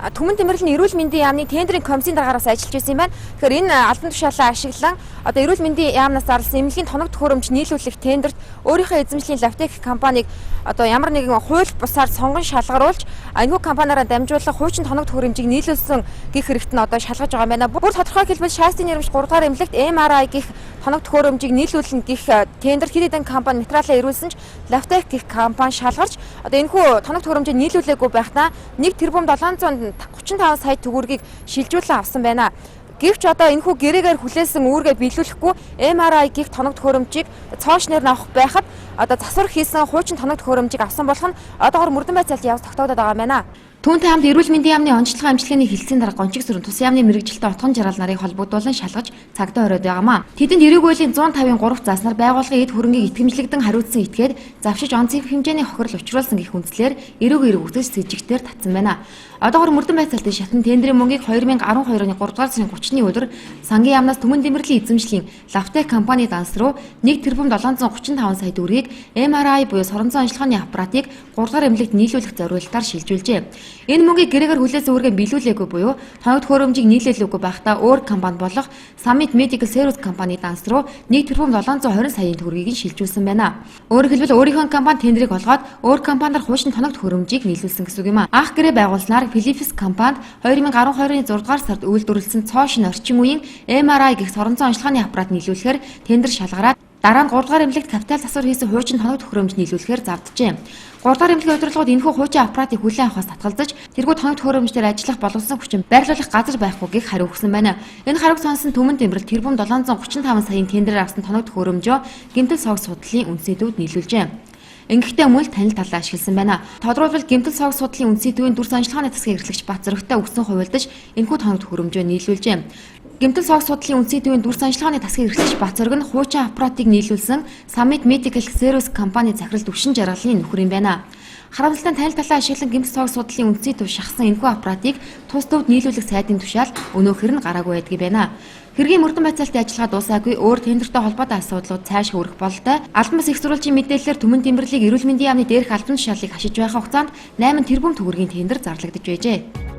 Түмэн Тэмэрлэлийн эрүүл мэндийн яамны тендерийн комиссийн дараараас ажиллаж байсан юм байна. Тэгэхээр энэ албан тушаалаа ашиглан одоо эрүүл мэндийн яамнаас зарласан эмнэлгийн тоног төхөөрөмж нийлүүлэх тендерт өөрийнхөө эзэмшлийн Лавтек компанийг одоо ямар нэгэн хууль бусаар сонгон шалгаруулж энэхүү компаниараа дамжуулан хуучин тоног төхөөрөмжийг нийлүүлсэн гэх хэрэгт нь одоо шалгаж байгаа юм байна. Бүр тодорхой хэлбэл шаастын нэрмж 3 дахь эмнэлэгт MRI гэх тоног төхөөрөмжийг нийлүүлнэ гэх тендерт хэд хэдэн компани материалаа ирүүлсэн ч Лавтек гэх компани шалгарч одоо энэхүү тоног төхөөрөмжийг нийлүүлээгүй байхдаа 1 тэрбум 735 сая төгрөгийг шилжүүлэн авсан байна. Гэвч одоо энэхүү гэрээгээр хүлээсэн үүргээ биелүүлэхгүй MRI гих тоног төхөөрөмжийг цоошноор авах байхад одоо засвар хийсэн хуучин тоног төхөөрөмжийг авсан болох нь одоогоор Мөрдөн байцаалт явц тогтоодод байгаа юм байна. Түүнтэй хамт эрүүл мэндийн яамны онцлогын амжилтны хэлцээний дарга гончиг сүрэн тус яамны мэрэгжилтэй отгон жаргал нарыг холбогдуулан шалгаж цагдаа ороод байгаамаа. Тэдэнд эрүүгийн 150-ын 3 зааснаар байгууллагын эд хөрөнгийг итгэмжлэгдэн хариуцсан этгээд завшиж онцгой хэмжээний хохирол учруулсан гэх үндслээр эрүүгийн эрүүгдэж сэжигтээр татсан байна. Одоогоор Мөрдөн байцаалтын шатны тендерийн мөнгийг 2012 оны 3 дугаар сарын 30-ны өдөр сангийн яамнаас Түмэн Тэмэрлэлийн эзэмшлийн Лавтек компани данс руу 1 тэрбум 735 сая төгрөгийг MRI буюу соронзон онцлогооны аппаратыг 3 дахь эмнэлэгт нийлүүлэх зорилтоор шилжүүлжээ. Энэ мөнгийг гэрээгээр хүлээсэн үүргээ биелүүлээгүй буюу тоног төхөөрөмжийг нийлүүлээгүй байхдаа өөр компани болох Summit Medical Service компани данс руу 1 тэрбум 720 саяын төгрөгийг шилжүүлсэн байна. Өөрөөр хэлбэл өөрийнхөө компани тендерийг олгоод өөр компаниар хуучин тоног төхөөрөмжийг нийлүүлсэн гэсэн үг юм а. Анх гэрээ байгуулснаар Philips компанид 2012 оны 6 дугаар сард үйлдвэрлэсэн цоошин орчин үеийн MRI гэх соронзон онцлогооны аппарат нийлүүлэхээр тендер шалгараад дараа нь 3 дугаар эмнэлэгт капитал засвар хийсэн хуучин тоног төхөөрөмж нийлүүлэхээр зарджээ. 3 дахь эмнэлгийн удирдлагууд энэхүү хуучин аппаратыг хүлээн авахаас татгалзаж тэргүй тоног төхөөрөмжтөр ажиллах боловсон хүчин байрлуулах газар байхгүй гэх хариу өгсөн байна. Энэ хариуг сонсон Түмэн Тэмэрлэл тэрбум 735 саяын тендерээр авсан тоног төхөөрөмжөө гэмтэл согц судлалын үндэслэлүүд нийлүүлжээ. Ингэхдээ мөн танил талаа ашигласан байна. Тодорхойлбол гэмтэл согц судлалын үндэслэлийн дүр санчилгааны засгийн эрхлэгч Бат Зөрөгтэй өгсөн хувилдаж энэхүү тоног төхөөрөмжөө нийлүүлжээ. Гэмтэл согц судлалын үндэслэлийн дүр санчилгааны засгийн эрхлэгч Бат Зөрөг нь хуучин аппаратыг нийлүүлсэн Summit Medical Service компани захирал төвшин жаргалын нөхөр юм байна. Харамсалтай танил талаа ашиглан гэмтэл согц судлалын үндэсний төв шахсан энэхүү аппаратыг тус төвд нийлүүлэх сайдын тушаал өнөөхөр нь гараагүй байдгийг байна. Хэргийн Мөрдөн байцаалтын ажиллагаа дуусаагүй өөр тендертэй холбоотой асуудлууд цаашаа өргөх бололтой. Албан бус их сурвалжийн мэдээлэлээр Түмэн Тэмэрлэлийн эрүүл мэндийн яамны дээрх албан тушаалыг хашиж байх хугацаанд 8 тэрбум төгрөгийн тендер зарлагдаж байжээ.